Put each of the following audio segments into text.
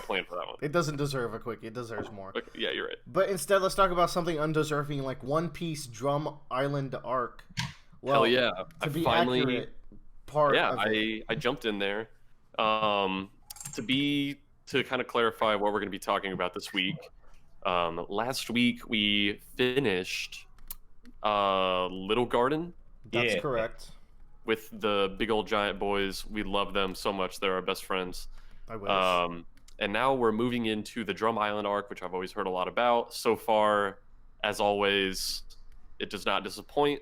plan for that one. It doesn't deserve a quickie. It deserves more. Okay, yeah, you're right. But instead, let's talk about something undeserving like One Piece Drum Island arc. Hell Well, yeah! I to be finally, accurate, part yeah, of it. I jumped in there. Um, to kind of clarify what we're going to be talking about this week. Last week we finished Little Garden That's Yeah. correct. with the big old giant boys. We love them so much; they're our best friends. I wish. And now we're moving into the Drum Island arc, which I've always heard a lot about. So far, as always, it does not disappoint.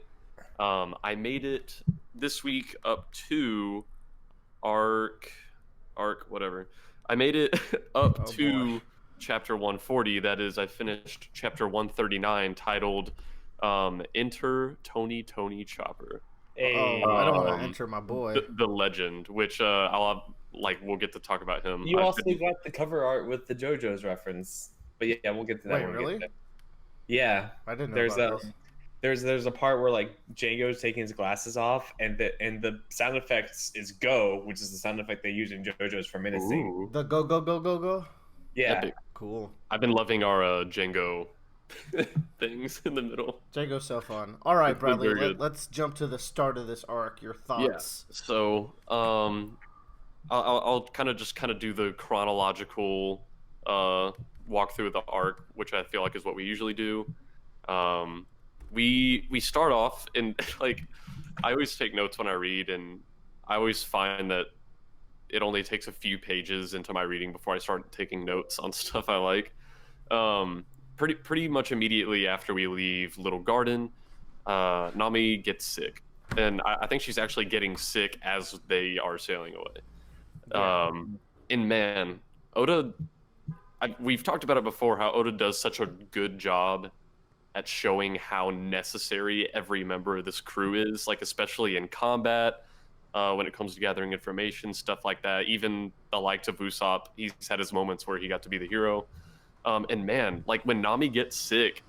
I made it this week up to whatever. I made it up Oh, to boy. chapter 140. That is, I finished chapter 139, titled "Enter Tony Chopper," Hey. I don't want Um, to enter my boy. the legend, which we'll get to talk about him. You I've also been- got the cover art with the JoJo's reference, but yeah, we'll get to that. Wait, when we really? get there. Yeah, I didn't know there's about this. there's a part where like Django's taking his glasses off, and the sound effects is go, which is the sound effect they use in JoJo's for menacing. Ooh, The go go go go go. Yeah, epic. Cool. I've been loving our Django things in the middle. Django's so fun. All right, It's been Bradley. very good. Let's jump to the start of this arc. Your thoughts? So, I'll kind of do the chronological walk through the arc, which I feel like is what we usually do. We start off and like I always take notes when I read, and I always find that it only takes a few pages into my reading before I start taking notes on stuff I like. Pretty much immediately after we leave Little Garden, Nami gets sick, and I think she's actually getting sick as they are sailing away. Yeah. And man, Oda, we've talked about it before, how Oda does such a good job at showing how necessary every member of this crew is, like especially in combat, when it comes to gathering information, stuff like that. Even the likes of Usopp, he's had his moments where he got to be the hero. And man, like when Nami gets sick,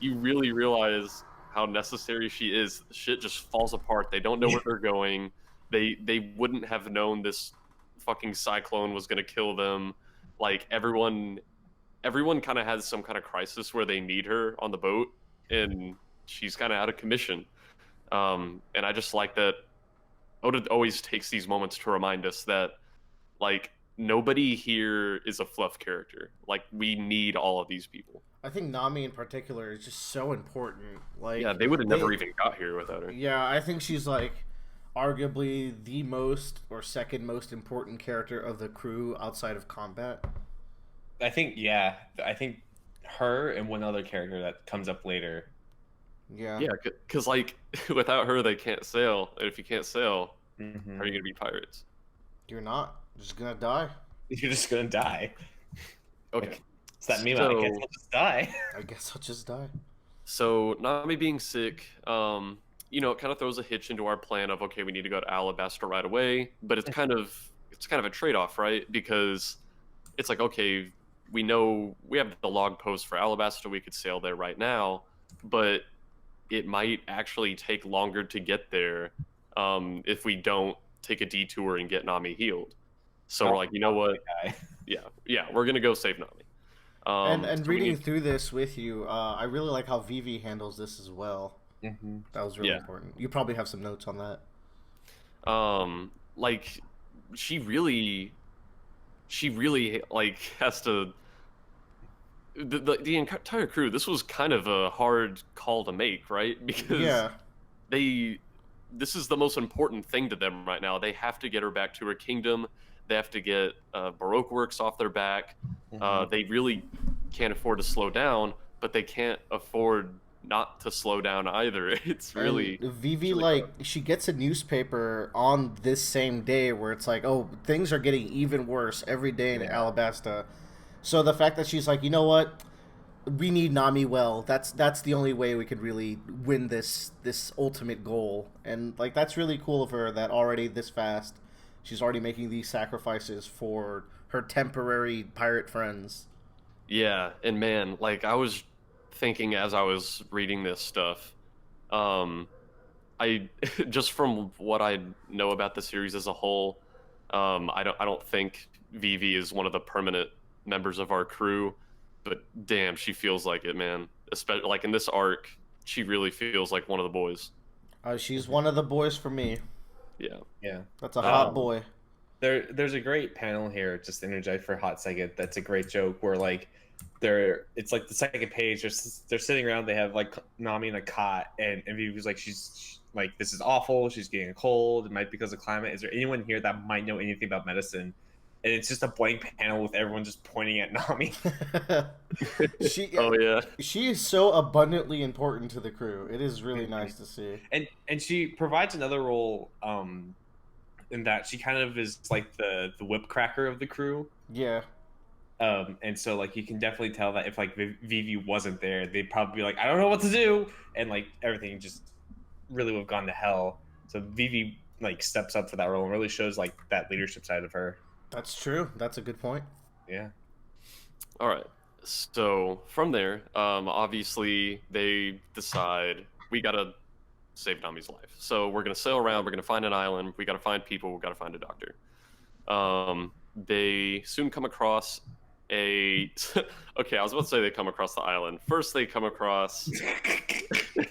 you really realize how necessary she is. Shit just falls apart. They don't know where they're going. They wouldn't have known this fucking cyclone was gonna kill them. Like everyone kind of has some kind of crisis where they need her on the boat, and she's kind of out of commission. And I just like that Oda always takes these moments to remind us that like nobody here is a fluff character. Like we need all of these people. I think Nami in particular is just so important. Like, Yeah, they would have never even got here without her. Yeah, I think she's like arguably the most or second most important character of the crew outside of combat. I think her and one other character that comes up later. Yeah. Yeah, because like without her they can't sail, and if you can't sail, Mhm. how are you gonna be pirates? You're not just gonna die. You're just gonna die. Okay, It's that meme. I So- guess I'll just die. I guess I'll just die. so Nami being sick, it kind of throws a hitch into our plan of okay, we need to go to Alabasta right away, but it's kind of a trade-off, right? Because it's like okay, we know we have the log post for Alabasta, we could sail there right now, but it might actually take longer to get there if we don't take a detour and get Nami healed. So we're like, you know what? Guy. Yeah, we're gonna go save Nami. And So we reading need- through this with you, I really like how Vivi handles this as well. Mhm. That was really Yeah. important. You probably have some notes on that. like she really like has to the entire crew. This was kind of a hard call to make, right? Because Yeah. this is the most important thing to them right now. They have to get her back to her kingdom. They have to get Baroque works off their back. Mhm. They really can't afford to slow down, but they can't afford not to slow down either. It's really And Vivi, really like, she gets a newspaper on this same day where it's like, oh, things are getting even worse every day in Yeah. Alabasta. So the fact that she's like, you know what, we need Nami well. That's the only way we could really win this ultimate goal. And like that's really cool of her that already this fast, she's already making these sacrifices for her temporary pirate friends. Yeah, and man, like I was thinking as I was reading this stuff, I just from what I know about the series as a whole, I don't think Vivi is one of the permanent members of our crew, but damn, she feels like it, man. Especially like in this arc, she really feels like one of the boys. She's one of the boys for me. Yeah. Yeah. That's a hot Um, boy. There's a great panel here, just to interject for a hot second. That's a great joke where like it's like the second page. They're sitting around. They have like Nami in a cot, and Vivi's like like this is awful. She's getting a cold. It might be because of climate. Is there anyone here that might know anything about medicine? And it's just a blank panel with everyone just pointing at Nami. she Oh yeah. she is so abundantly important to the crew. It is really nice to see. And she provides another role in that she kind of is like the whip cracker of the crew. Yeah. And so like you can definitely tell that if like Vivi wasn't there, they'd probably be like, I don't know what to do, and like everything just really would have gone to hell. So Vivi like steps up for that role and really shows like that leadership side of her. That's true. That's a good point. Yeah. All right. So from there, obviously they decide we gotta save Nami's life. So we're gonna sail around. We're gonna find an island. We gotta find people. We gotta find a doctor. They soon come across a. Okay, I was about to say they come across the island. First, they come across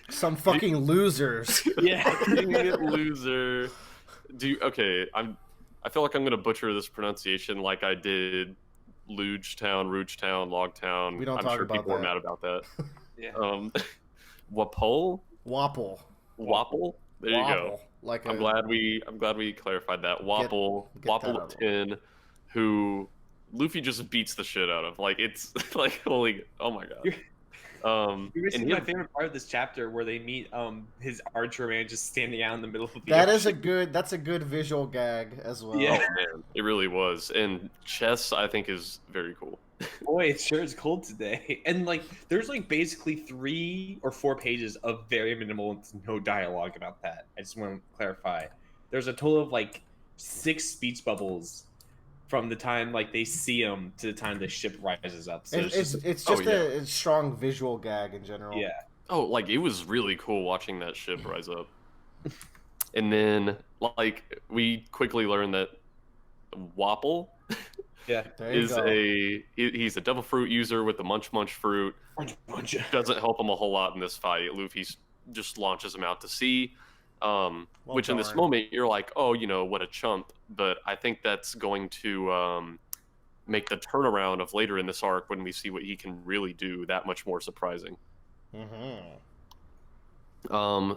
Some fucking losers. Yeah. idiot loser. Okay? I feel like I'm gonna butcher this pronunciation like I did Lugetown, Roogetown, Logtown. We don't I'm talk sure about people are that. mad about that. Yeah. Wapole? Wapple. Wapple? There you go. Wapple. Like I'm glad we clarified that. Wapple, get that out Wapple of the Tin, who Luffy just beats the shit out of. Like it's like holy, oh my god. This is And my favorite part of this chapter where they meet his archer man just standing out in the middle of the that's ocean. a good visual gag as well. Yeah. oh man, it really was. And chess, I think, is very cool. Boy, it sure is cold today. And like there's like basically 3 or 4 pages of very minimal no dialogue about that. I just want to clarify. There's a total of like 6 speech bubbles from the time like they see him to the time the ship rises up. So It's Oh, just yeah. a strong visual gag in general. yeah. Oh, like it was really cool watching that ship rise up. And then like we quickly learned that Wapple Yeah. There you is go. he's a devil fruit user with the munch fruit. Doesn't help him a whole lot in this fight. Luffy just launches him out to sea. Which in this darn. moment you're like, oh, what a chump. But I think that's going to make the turnaround of later in this arc when we see what he can really do that much more surprising.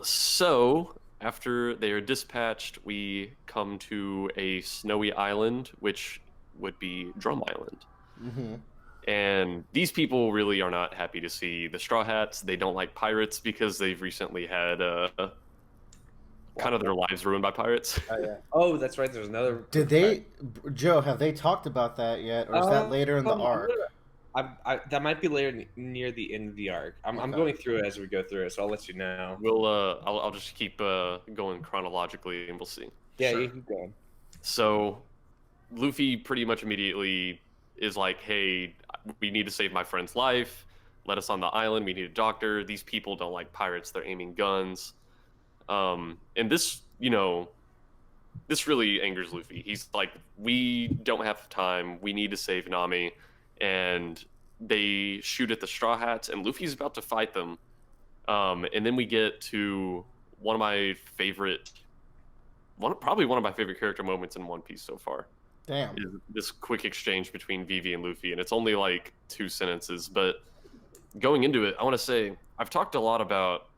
So after they are dispatched, we come to a snowy island, which would be Drum Island. Mm-hmm. And these people really are not happy to see the Straw Hats. They don't like pirates because they've recently had kind of their lives ruined by pirates. Oh yeah. Oh, that's right. There's another. Did they, Joe? Have they talked about that yet, or is that later in the arc? That might be later near the end of the arc. I'm Okay. going through it as we go through it, so I'll let you know. I'll just keep going chronologically, and we'll see. Yeah, Sure. you keep going. So, Luffy pretty much immediately is like, "Hey, we need to save my friend's life. Let us on the island. We need a doctor. These people don't like pirates. They're aiming guns." And this, this really angers Luffy. He's like, "We don't have time. We need to save Nami." And they shoot at the Straw Hats, and Luffy's about to fight them. And then we get to one of my favorite, probably one of my favorite character moments in One Piece so far. Damn. Is this quick exchange between Vivi and Luffy, and it's only like 2 sentences. But going into it, I want to say I've talked a lot about,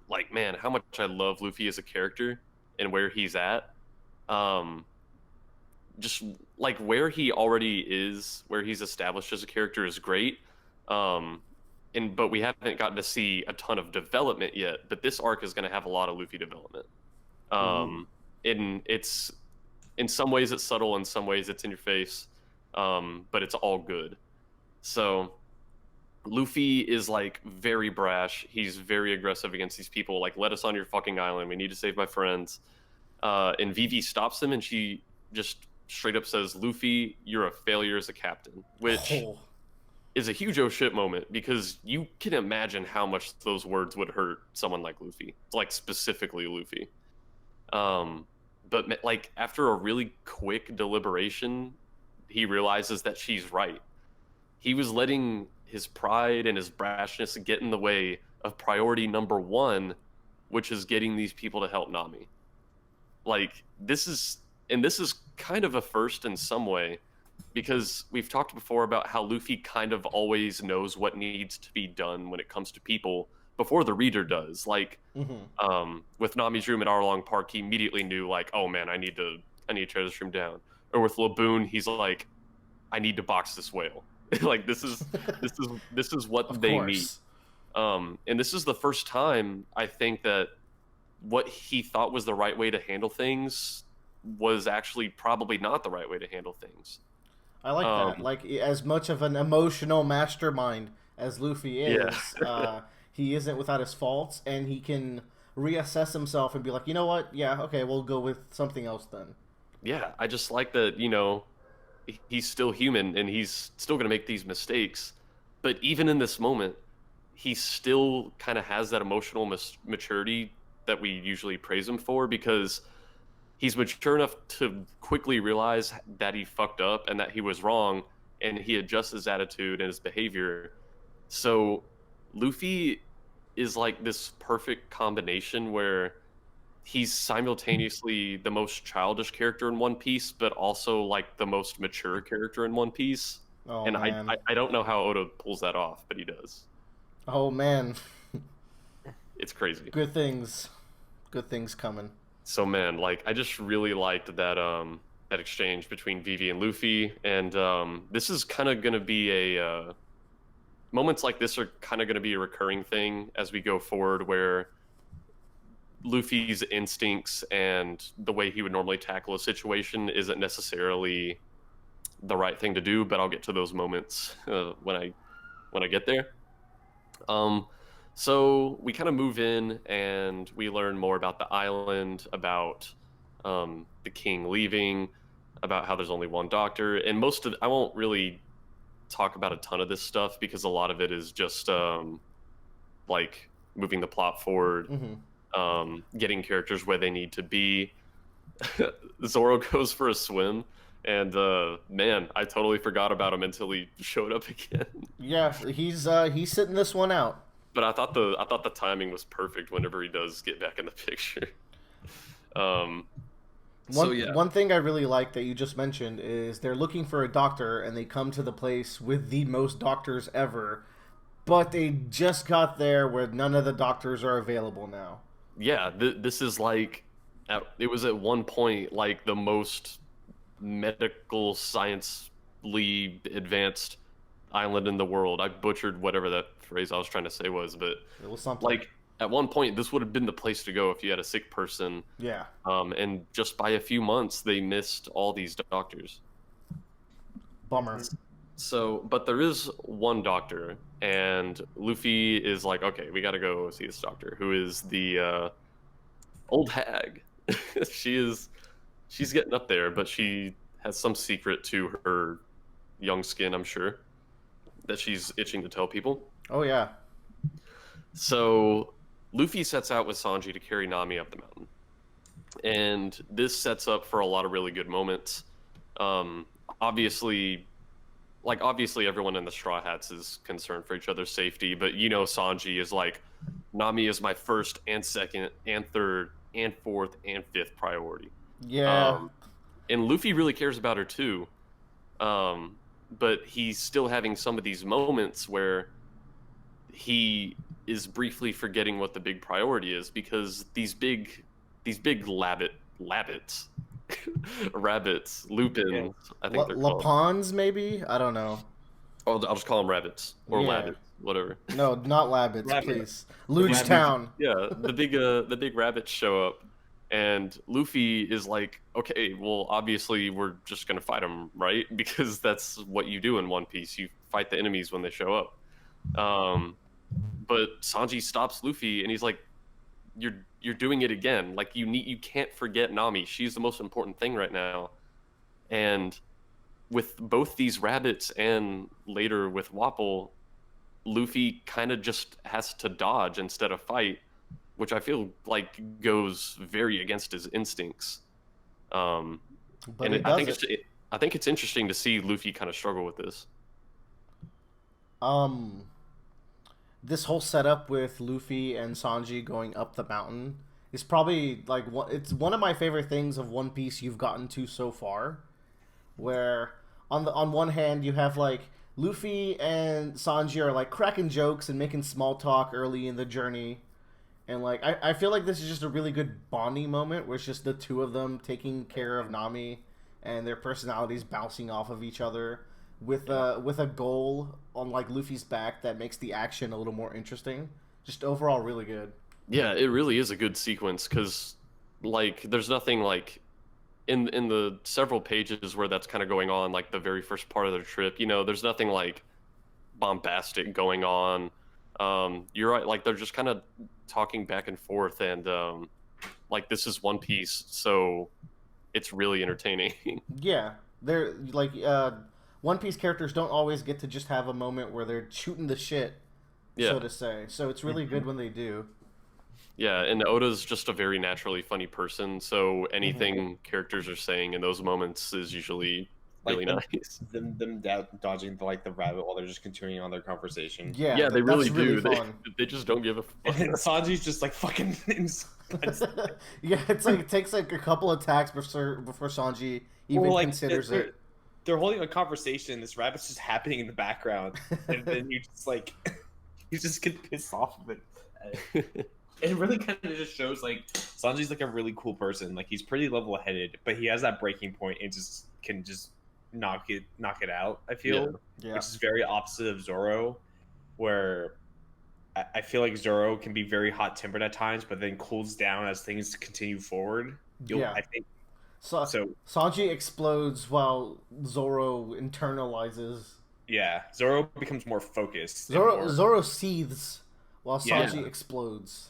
like, man, how much I love Luffy as a character and where he's at. Just like where he already is, where he's established as a character is great. But we haven't gotten to see a ton of development yet. But this arc is going to have a lot of Luffy development. It's in some ways it's subtle, in some ways it's in your face, but it's all good. So Luffy is like very brash. He's very aggressive against these people. Like, let us on your fucking island. We need to save my friends. And Vivi stops him, and she just straight up says, "Luffy, you're a failure as a captain," which Oh. is a huge oh shit moment, because you can imagine how much those words would hurt someone like Luffy, like specifically Luffy. but like after a really quick deliberation, he realizes that she's right. He was letting his pride and his brashness get in the way of priority number one, which is getting these people to help Nami. Like this is kind of a first in some way, because we've talked before about how Luffy kind of always knows what needs to be done when it comes to people before the reader does. Like Mm-hmm. with Nami's room at Arlong Park, he immediately knew like, oh man, I need to tear this room down. Or with Laboon, he's like, I need to box this whale. Like this is what Of they need. course. And this is the first time I think that what he thought was the right way to handle things was actually probably not the right way to handle things. I like that. Um, Like, as much of an emotional mastermind as Luffy yeah, is, he isn't without his faults, and he can reassess himself and be like, you know what? Yeah, okay, we'll go with something else then. yeah. I just like that. He's still human and he's still going to make these mistakes. But even in this moment, he still kind of has that emotional maturity that we usually praise him for, because he's mature enough to quickly realize that he fucked up and that he was wrong, and he adjusts his attitude and his behavior. So Luffy is like this perfect combination where he's simultaneously the most childish character in One Piece, but also like the most mature character in One Piece. Oh, And man. I don't know how Oda pulls that off, but he does. Oh, man. It's crazy. Good things. Good things coming. So man, like I just really liked that exchange between Vivi and Luffy, and this is kind of gonna be a moments like this are kind of gonna be a recurring thing as we go forward, where Luffy's instincts and the way he would normally tackle a situation isn't necessarily the right thing to do. But I'll get to those moments when I get there. Um, so we kind of move in and we learn more about the island, about the king leaving, about how there's only one doctor, and I won't really talk about a ton of this stuff because a lot of it is just like moving the plot forward, Mm-hmm. getting characters where they need to be. Zoro goes for a swim, and man, I totally forgot about him until he showed up again. Yeah, he's sitting this one out. But I thought the timing was perfect whenever he does get back in the picture. Um, so One yeah, one thing I really like that you just mentioned is they're looking for a doctor and they come to the place with the most doctors ever, but they just got there where none of the doctors are available now. yeah, this is like it was at one point like the most medical sciencely advanced island in the world. I butchered whatever that phrase I was trying to say was, but It was something. like at one point this would have been the place to go if you had a sick person. Yeah, And just by a few months they missed all these doctors. bummer. So, but there is one doctor, and Luffy is like, okay, we got to go see this doctor, who is the old hag. She's getting up there, but she has some secret to her young skin, I'm sure, that she's itching to tell people. Oh yeah, So Luffy sets out with Sanji to carry Nami up the mountain, and this sets up for a lot of really good moments. Um, obviously, obviously everyone in the Straw Hats is concerned for each other's safety, but Sanji is like, Nami is my first and second and third and fourth and fifth priority. yeah, Um, and Luffy really cares about her too. Um, but he's still having some of these moments where he is briefly forgetting what the big priority is, because these big labbits, rabbits, lupins, I think they're called. Lapons maybe. I don't know. I'll just call them rabbits or Yeah. labbits, whatever. No, not Labbits, Rabbit. please. Luge Town. Yeah, the big rabbits show up, and Luffy is like, okay, well, obviously we're just gonna fight them, right? Because that's what you do in One Piece. You fight the enemies when they show up. But Sanji stops Luffy, and he's like, you're doing it again. Like you can't forget Nami. She's the most important thing right now. And with both these rabbits and later with Wapol, Luffy kind of just has to dodge instead of fight, which I feel like goes very against his instincts. But And it I does think it. I think it's interesting to see Luffy kind of struggle with this. Um, this whole setup with Luffy and Sanji going up the mountain is probably like it's one of my favorite things of One Piece you've gotten to so far. Where on one hand you have like Luffy and Sanji are like cracking jokes and making small talk early in the journey. And like I feel like this is just a really good bonding moment where it's just the two of them taking care of Nami and their personalities bouncing off of each other with a goal on like Luffy's back that makes the action a little more interesting. Just overall really good. Yeah, it really is a good sequence because, like, there's nothing like in the several pages where that's kind of going on, like the very first part of their trip. There's nothing like bombastic going on. You're right, like they're just kind of talking back and forth, and like this is One Piece, so it's really entertaining. Yeah, they're like One Piece characters don't always get to just have a moment where they're shooting the shit, so Yeah, to say. So it's really good when they do. yeah, and Oda's just a very naturally funny person, so Hmm. anything characters are saying in those moments is usually really Like them, nice. dodging the rabbit while they're just continuing on their conversation. Yeah, Yeah, they that's really really do. They fun. they just don't give a fuck. And Sanji's just like fucking. Yeah, it's like it takes like a couple attacks before Sanji even Or like considers it. they're holding a conversation. This rabbit's just happening in the background, and then you just like you just get pissed off of it. It really kind of just shows like Sanji's like a really cool person. Like he's pretty level headed, but he has that breaking point and just can just knock it out. I feel, Yeah. which is very opposite of Zoro, where I feel like Zoro can be very hot tempered at times, but then cools down as things continue forward. Yeah. I think So so. Sanji explodes while Zoro internalizes. Yeah, Zoro becomes more focused. and Zoro more, Zoro seethes while Yeah. Sanji explodes.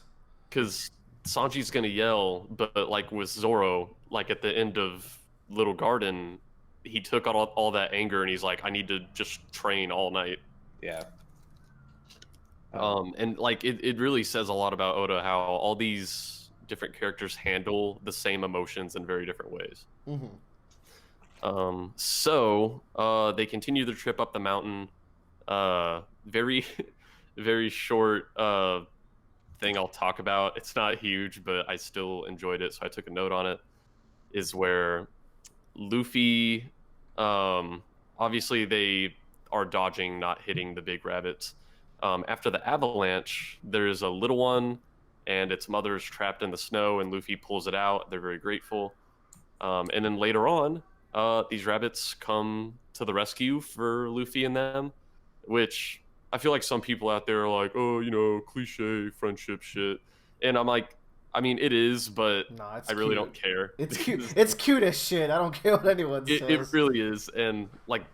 Because Sanji's gonna yell, but like with Zoro, like at the end of Little Garden, he took out all that anger and he's like, I need to just train all night. yeah. And like it really says a lot about Oda how all these different characters handle the same emotions in very different ways. Hmm. So they continue their trip up the mountain. Very, very short thing I'll talk about. It's not huge, but I still enjoyed it, so I took a note on it. Is where Luffy, obviously they are dodging, not hitting the big rabbits. After the avalanche, there's a little one, and its mother's trapped in the snow, and Luffy pulls it out. They're very grateful. And then later on, these rabbits come to the rescue for Luffy and them, which I feel like some people out there are like, oh, cliche friendship shit. And I'm like, I mean, it is, but Nah, it's I really cute. don't care. It's cute. It's cute as shit. I don't care what anyone It says. really is. And like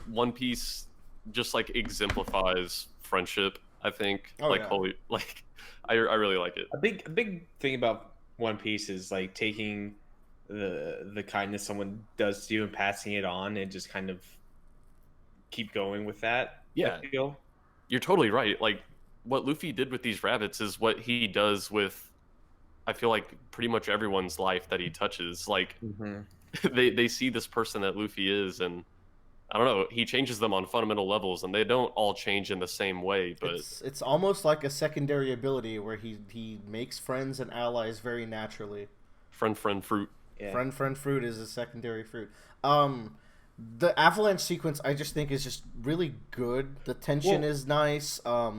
One Piece just like exemplifies friendship, I think. Oh, like yeah. holy like I really like it. A big thing about One Piece is like taking the kindness someone does to you and passing it on and just kind of keep going with that. Yeah. I feel. You're totally right. Like what Luffy did with these rabbits is what he does with I feel like pretty much everyone's life that he touches. Like they see this person that Luffy is, and I don't know, he changes them on fundamental levels, and they don't all change in the same way, but It's almost like a secondary ability where he makes friends and allies very naturally. friend fruit. Yeah. Friend fruit is a secondary fruit. The avalanche sequence I just think is just really good. The tension Well- is nice. Yeah.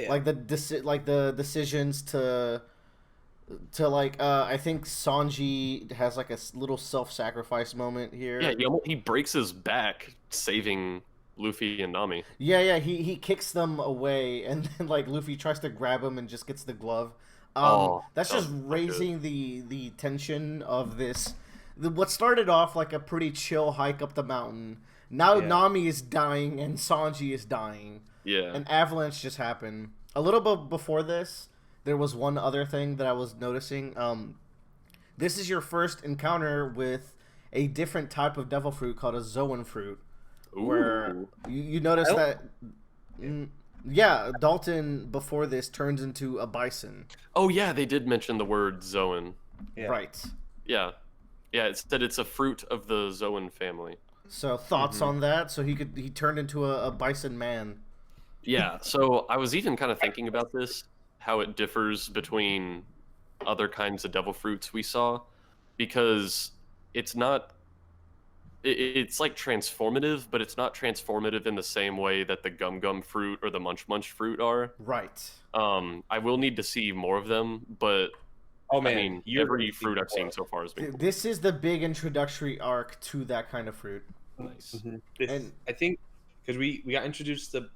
Like the decisions to like I think Sanji has like a little self-sacrifice moment here. Yeah, he breaks his back saving Luffy and Nami. Yeah, he kicks them away, and then like Luffy tries to grab him and just gets the glove. Oh, That's that just was not raising the tension of this. What started off like a pretty chill hike up the mountain. Now Yeah. Nami is dying and Sanji is dying. Yeah. An avalanche just happened. A little bit before this, there was one other thing that I was noticing. This is your first encounter with a different type of devil fruit called a Zoan fruit. Where Ooh. you notice I don't- that, yeah, Dalton before this turns into a bison. Oh yeah, they did mention the word Zoan. Yeah. Right. Yeah. Yeah, it said it's a fruit of the Zoan family. So thoughts Mhm. on that? So he turned into a bison man. Yeah, so I was even kind of thinking about this, how it differs between other kinds of devil fruits we saw, because it's not it's like transformative, but it's not transformative in the same way that the gum gum fruit or the munch munch fruit are. Right. I will need to see more of them, but Oh I man, mean, you're gonna every see fruit I've seen more. so far has been cool. This is the big introductory arc to that kind of fruit. Nice. This, And I think, because we got introduced to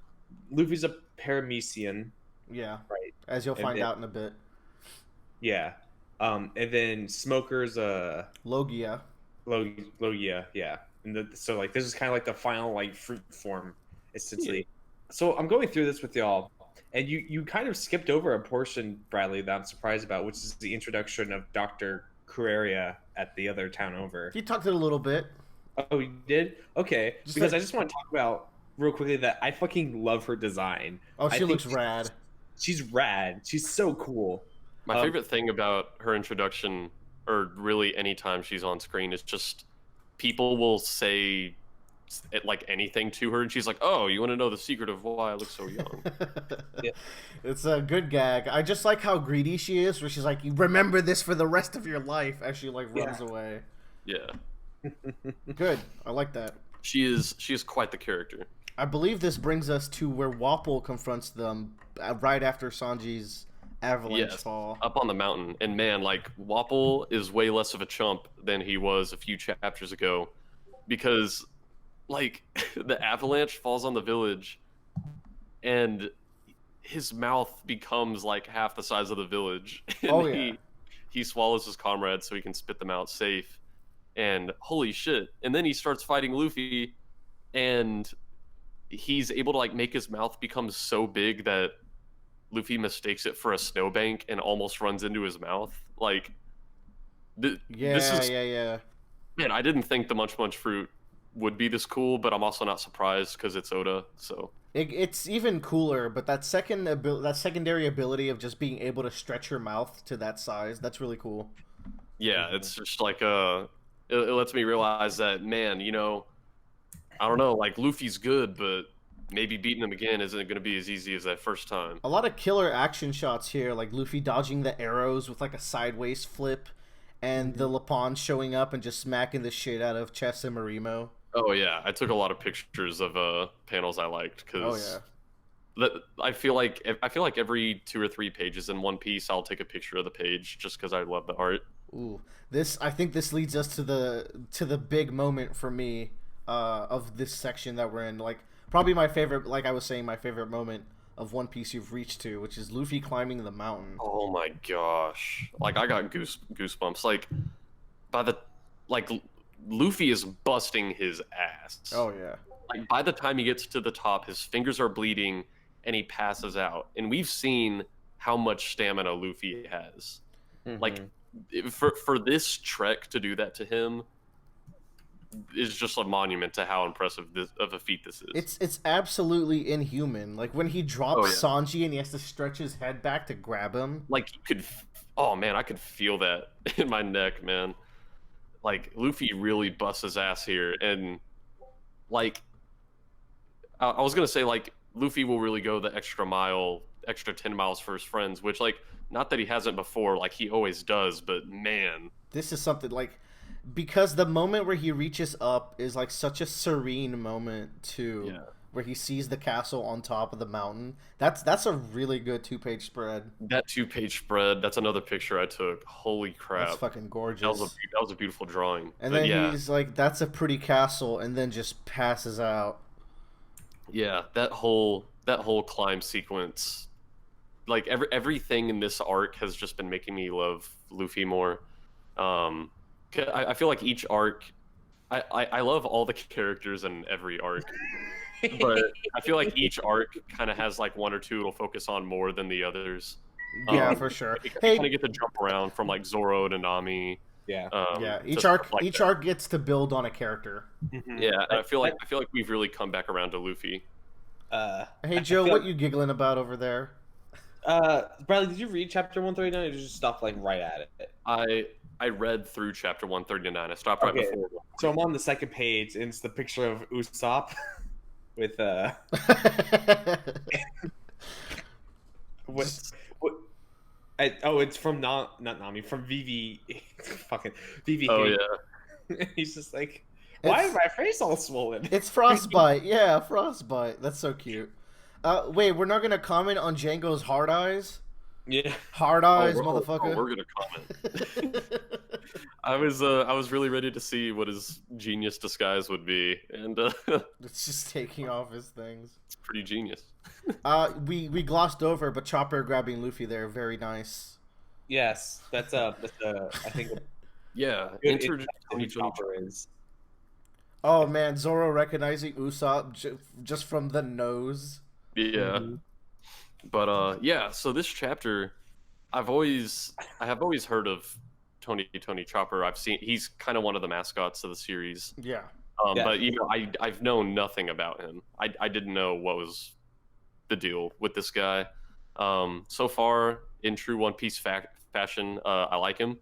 Luffy's a paramecian, yeah, right? as you'll And find then out in a bit. yeah, and then Smoker's Logia. Logia, yeah. And so like this is kind of like the final like fruit form, Yeah. essentially. So I'm going through this with y'all, and you kind of skipped over a portion, Bradley, that I'm surprised about, which is the introduction of Dr. Curaria at the other town over. He talked it a little bit. Oh, you did? Okay, Just because like, I just want to talk about real quickly that I fucking love her design. oh, I she think looks rad. she's rad. She's so cool. My favorite thing about her introduction, or really anytime she's on screen, is just people will say like anything to her, and she's like, "Oh, you want to know the secret of why I look so young?" Yeah. It's a good gag. I just like how greedy she is, where she's like, "You remember this for the rest of your life," as she like runs away. Yeah, Good. I like that. she is quite the character. I believe this brings us to where Wapol confronts them right after Sanji's avalanche Yes, fall. up on the mountain, and man, like Wapol is way less of a chump than he was a few chapters ago, because like the avalanche falls on the village, and his mouth becomes like half the size of the village, and Oh, yeah. he swallows his comrades so he can spit them out safe. And holy shit! And then he starts fighting Luffy, and he's able to like make his mouth become so big that Luffy mistakes it for a snowbank and almost runs into his mouth. Like, this Yeah, is yeah. man. I didn't think the Munch Munch fruit would be this cool, but I'm also not surprised because it's Oda. So It's even cooler, but that that secondary ability of just being able to stretch your mouth to that size, that's really cool. yeah, it's just like it lets me realize that man, I don't know, like Luffy's good, but maybe beating him again isn't going to be as easy as that first time. A lot of killer action shots here, like Luffy dodging the arrows with like a sideways flip, and the Lapon showing up and just smacking the shit out of Chess and Marimo. Oh yeah, I took a lot of pictures of panels I liked Oh because yeah. I feel like every 2 or 3 pages in One Piece, I'll take a picture of the page just because I love the art. Ooh, I think this leads us to the big moment for me of this section that we're in. Like probably my favorite, like I was saying, my favorite moment of One Piece you've reached to, which is Luffy climbing the mountain. Oh my gosh, like I got goosebumps. Like by the like Luffy is busting his ass. Oh yeah. Like by the time he gets to the top, his fingers are bleeding and he passes out. And we've seen how much stamina Luffy has. Like for this trek to do that to him is just a monument to how impressive of a feat this is. It's absolutely inhuman. Like when he drops Oh, yeah. Sanji and he has to stretch his head back to grab him. Like you could, oh man, I could feel that in my neck, man. Like Luffy really busts his ass here, and like I was gonna say, like Luffy will really go the extra mile, extra 10 miles for his friends, which like not that he hasn't before, like he always does, but man, This is something like because the moment where he reaches up is like such a serene moment too. Yeah. Where he sees the castle on top of the mountain. That's a really good 2-page spread. that 2 page spread, that's another picture I took. Holy crap. That's fucking gorgeous. That was a beautiful drawing. And But then yeah, he's like, "That's a pretty castle," and then just passes out. yeah, that whole climb sequence, like everything in this arc has just been making me love Luffy more. I feel like each arc, I love all the characters in every arc, but I feel like each arc kind of has like one or two it'll focus on more than the others. Yeah, for sure. You Hey, kind of get to jump around from like Zoro to Nami. Yeah. yeah, to each stuff arc like each that. arc gets to build on a character. Yeah, and I feel like we've really come back around to Luffy. Hey Joe, what you giggling about over there? Bradley, did you read chapter 139 or did you just stop like right at it? I read through chapter 139. I stopped right Okay, before. so I'm on the second page, and it's the picture of Usopp with what Just- what. Oh, it's from not Nami, from Vivi, fucking Vivi. Oh Hayes. yeah. He's just like, why is it's my face all swollen? it's frostbite. Yeah, frostbite. That's so cute. Wait, we're not gonna comment on Django's hard eyes. Yeah. Hard Oh, eyes, we're motherfucker. gonna comment. I was really ready to see what his genius disguise would be, and It's just taking off his things. it's pretty genius. We glossed over, but Chopper grabbing Luffy there, very nice. Yes, that's I think a Yeah, good enter insight to Tony who Chopper is. Oh man, Zoro recognizing Usopp just from the nose. Yeah, Mhm. but yeah. So this chapter, I have always heard of Tony Chopper. I've seen he's kind of one of the mascots of the series. Yeah. Yeah. But I've known nothing about him. I didn't know what was the deal with this guy. So far, in true One Piece fashion, I like him.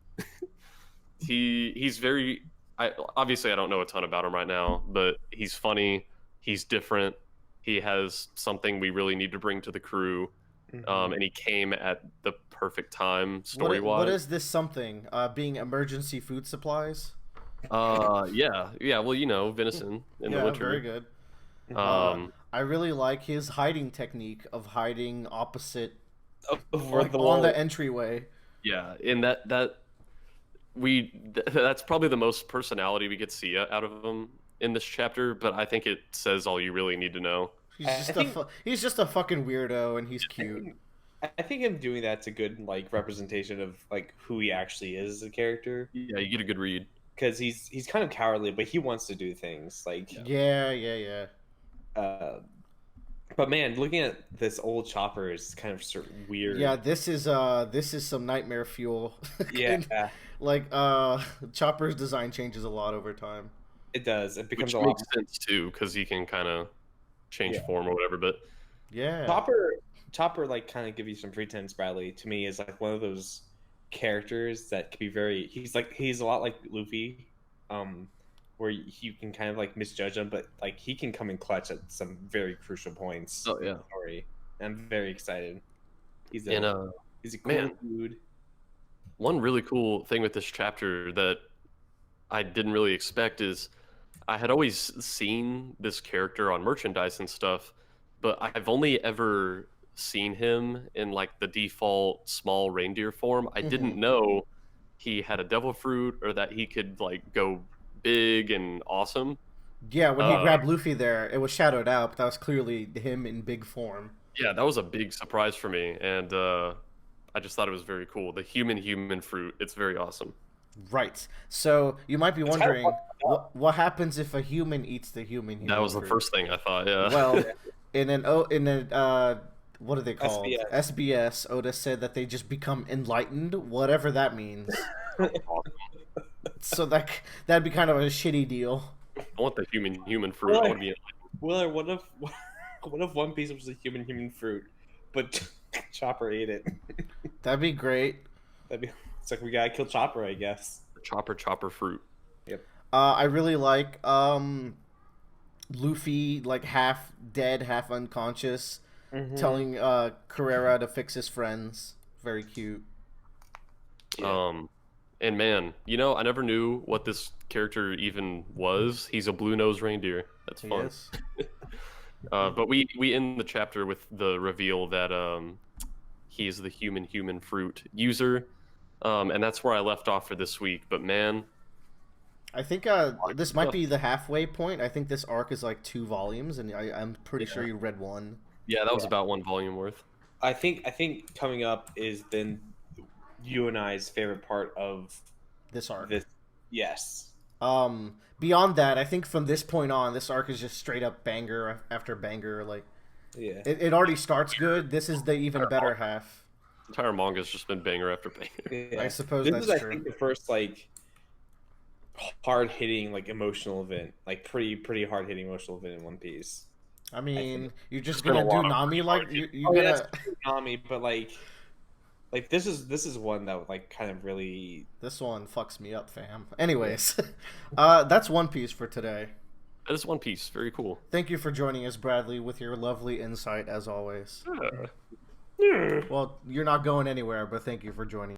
He's very. Obviously I don't know a ton about him right now, but he's funny. He's different. He has something we really need to bring to the crew, Mhm. and he came at the perfect time story What wise. is this something? Being emergency food supplies? Yeah. Well, venison in the Yeah, winter. very good. Um, I really like his hiding technique of hiding opposite, Over like the on wall. the entryway. yeah, and that's probably the most personality we could see out of him in this chapter. But I think it says all you really need to know. He's I just think- he's just a fucking weirdo, and he's cute. I think him doing that's a good like representation of like who he actually is as a character, Yeah, you get a good read. because he's kind of cowardly, but he wants to do things like. Yeah. But man, looking at this old Chopper is kind of weird. Yeah, this is some nightmare fuel. Yeah, Like Chopper's design changes a lot over time. it does. It becomes Which a lot. makes sense too, because he can kind of change Yeah. form or whatever. But Yeah. Chopper, like kind of give you some pretense. Bradley to me is like one of those characters that can be very. He's a lot like Luffy, where you can kind of like misjudge him, but like he can come in clutch at some very crucial points. Oh, in yeah. the story. I'm very excited. He's and he's a cool man. dude. one really cool thing with this chapter that I didn't really expect is I had always seen this character on merchandise and stuff, but I've only ever seen him in like the default small reindeer form. I didn't know he had a devil fruit or that he could like go big and awesome. Yeah, when he Uh, grabbed Luffy there, it was shadowed out, but that was clearly him in big form. Yeah, that was a big surprise for me, and I just thought it was very cool. The human fruit, it's very awesome. Right. So you might be It's kinda wondering fucked up. what happens if a human eats the human. That was the fruit? first thing I thought. Yeah. Well, in an what are they called? SBS. SBS. Oda said that they just become enlightened, whatever that means. So that'd be kind of a shitty deal. I want the human fruit. I want to be. Willer, what if what if One Piece was a human fruit, but Chopper ate it? That'd be great. It's like we gotta kill Chopper, I guess. Chopper fruit. I really like Luffy, like half dead, half unconscious, telling Carrera to fix his friends. Very cute. Yeah. And man, I never knew what this character even was. He's a blue-nosed reindeer. That's fun. Yes. But we end the chapter with the reveal that he is the human fruit user, and that's where I left off for this week. But man, I think this might be the halfway point. I think this arc is like 2 volumes, and I'm pretty sure you read one. yeah, that was about 1 volume worth. I think coming up is then you and I's favorite part of This arc. this. Yes. Beyond that, I think from this point on, this arc is just straight up banger after banger. Like Yeah. it already starts good. This is the even better half. The entire manga's just been banger after banger. Yeah. I suppose This that's is, I true. think, the first like hard hitting like emotional event, like pretty hard hitting emotional event in One Piece. I mean, you're just been a gonna do lot of Nami really like hard you're Oh, yeah, gonna. that's Nami, but like Like this is one that like kind of really. This one fucks me up, fam. Anyways, that's One Piece for today. That is One Piece. Very cool. Thank you for joining us, Bradley, with your lovely insight as always. Yeah. Well, you're not going anywhere, but thank you for joining.